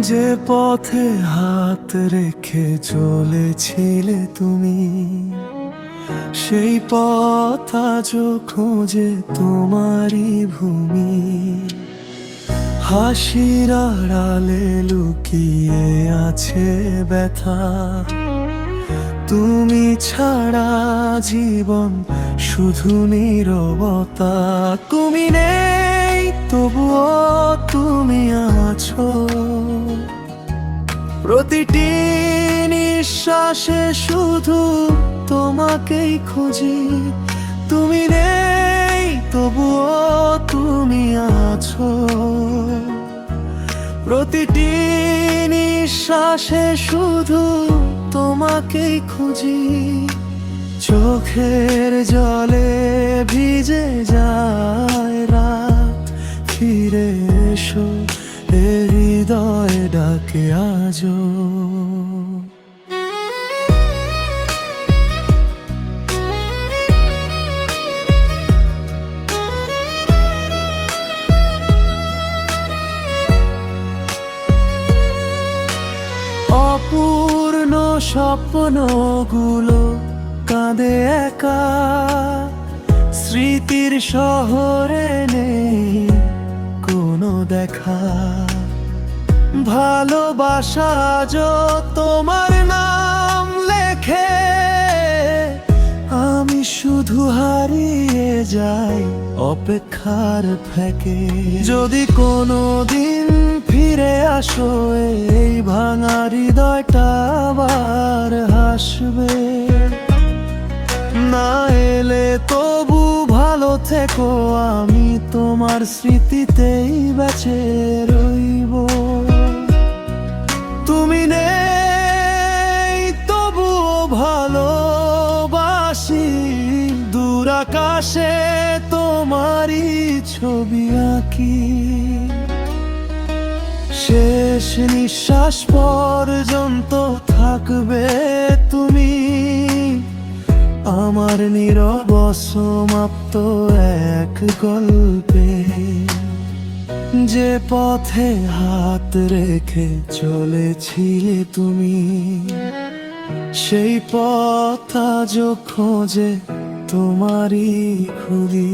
যে পথে হাত রেখে চলেছিলে তুমি, সেই পথ আজও খোঁজে তোমারই ভূমি। হাসির আড়ালে লুকিয়ে আছে ব্যথা, তুমি ছাড়া জীবন শুধু নীরবতা। তুমি নেই তবুও তুমি আছো, প্রতিটি নিঃশ্বাসে শুধু তোমাকেই খুঁজি। তুমি নেই তবুও তুমি আছো, প্রতিটি নিঃশ্বাসে শুধু তোমাকেই খুঁজি। চোখের জলে ভিজে যায় রাত, ফিরে এসো এ হৃদয় ডাকে আজো। অপূর্ণ স্বপ্নগুলো কাঁদে একা, স্মৃতির শহরে নেই কোনো দেখা। ভালোবাসা আজও তোমার নাম লেখে, আমি শুধু হারিয়ে যাই অপেক্ষার ফাঁকে। যদি কোনো দিন ফিরে আসো এই ভাঙা হৃদয়টা আবার হাসবে। না এলে তবু ভালো থেকো, আমি তোমার স্মৃতিতেই বেঁচে রইব। তুমি নেই তবুও ভালোবাসি, দূর আকাশে তোমারই ছবি আঁকি। শেষ নিঃশ্বাস পর্যন্ত থাকবে তুমি আমার নীরব সমাপ্ত এক গল্পে। যে পথে হাত রেখে চলেছিলে তুমি, সেই পথ আজও খোঁজে তোমারই খুঁজি।